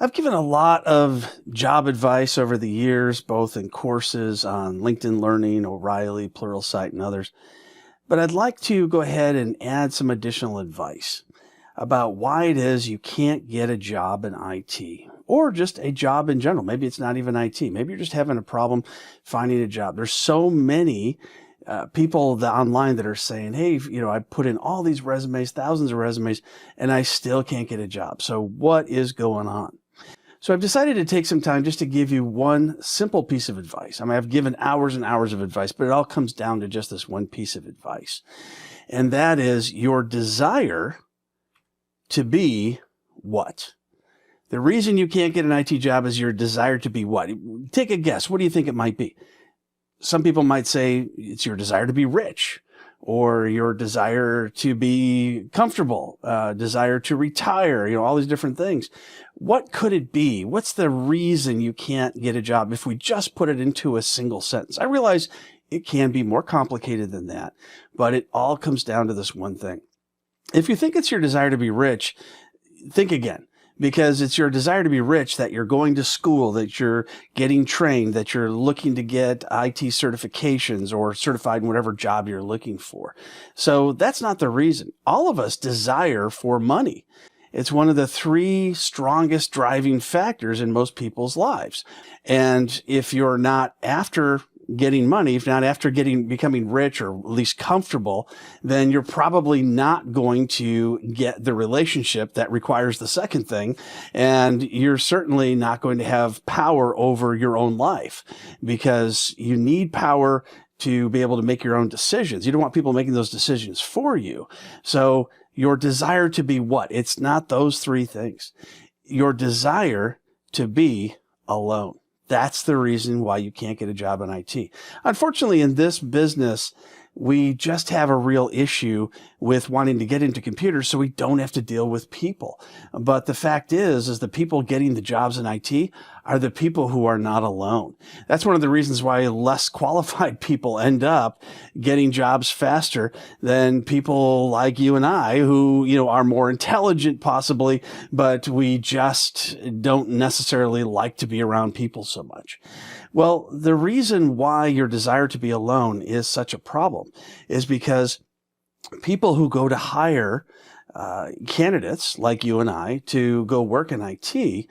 I've given a lot of job advice over the years, both in courses on LinkedIn Learning, O'Reilly, Pluralsight, and others. But I'd like to go ahead and add some additional advice about why it is you can't get a job in IT or just a job in general. Maybe it's not even IT. Maybe you're just having a problem finding a job. There's so many people online that are saying, hey, I put in all these resumes, thousands of resumes, and I still can't get a job. So what is going on? So I've decided to take some time just to give you one simple piece of advice. I mean, I've given hours and hours of advice, but it all comes down to just this one piece of advice. And that is your desire to be what? The reason you can't get an IT job is your desire to be what? Take a guess. What do you think it might be? Some people might say it's your desire to be rich, or your desire to be comfortable, desire to retire, all these different things. What could it be? What's the reason you can't get a job if we just put it into a single sentence? I realize it can be more complicated than that, but it all comes down to this one thing. If you think it's your desire to be rich, think again. Because it's your desire to be rich that you're going to school, that you're getting trained, that you're looking to get IT certifications or certified in whatever job you're looking for. So that's not the reason. All of us desire for money. It's one of the three strongest driving factors in most people's lives. And if you're not after getting money, if not after becoming rich or at least comfortable, then you're probably not going to get the relationship that requires the second thing. And you're certainly not going to have power over your own life, because you need power to be able to make your own decisions. You don't want people making those decisions for you. So your desire to be what? It's not those three things. Your desire to be alone. That's the reason why you can't get a job in IT. Unfortunately, in this business, we just have a real issue with wanting to get into computers so we don't have to deal with people. But the fact is the people getting the jobs in IT are the people who are not alone. That's one of the reasons why less qualified people end up getting jobs faster than people like you and I who, are more intelligent possibly, but we just don't necessarily like to be around people so much. Well, the reason why your desire to be alone is such a problem is because people who go to hire candidates like you and I to go work in IT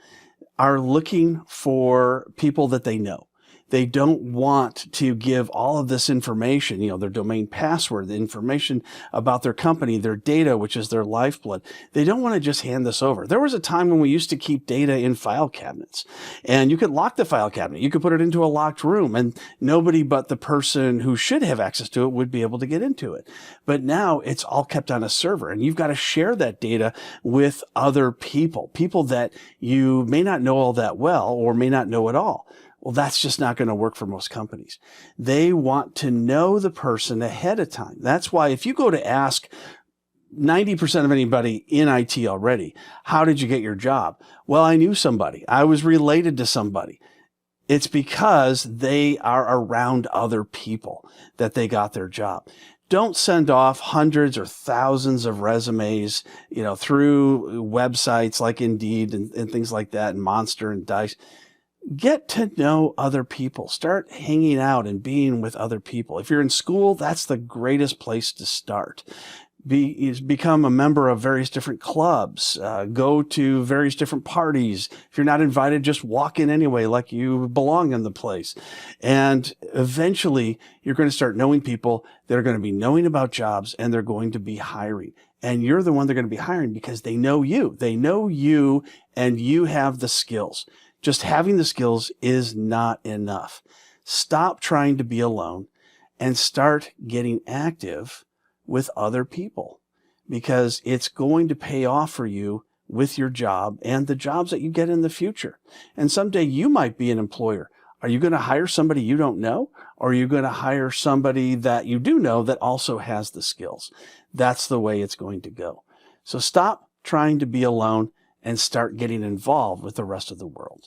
are looking for people that they know. They don't want to give all of this information, their domain password, the information about their company, their data, which is their lifeblood. They don't want to just hand this over. There was a time when we used to keep data in file cabinets, and you could lock the file cabinet. You could put it into a locked room, and nobody but the person who should have access to it would be able to get into it. But now it's all kept on a server, and you've got to share that data with other people that you may not know all that well or may not know at all. Well, that's just not going to work for most companies. They want to know the person ahead of time. That's why if you go to ask 90% of anybody in IT already, how did you get your job? Well, I knew somebody. I was related to somebody. It's because they are around other people that they got their job. Don't send off hundreds or thousands of resumes, through websites like Indeed and things like that, and Monster and Dice. Get to know other people. Start hanging out and being with other people. If you're in school, that's the greatest place to start. Become a member of various different clubs. Go to various different parties. If you're not invited, just walk in anyway, like you belong in the place. And eventually, you're going to start knowing people that are going to be knowing about jobs, and they're going to be hiring. And you're the one they're going to be hiring because they know you. They know you, and you have the skills. Just having the skills is not enough. Stop trying to be alone and start getting active with other people, because it's going to pay off for you with your job and the jobs that you get in the future. And someday you might be an employer. Are you going to hire somebody you don't know? Or are you going to hire somebody that you do know that also has the skills? That's the way it's going to go. So stop trying to be alone and start getting involved with the rest of the world.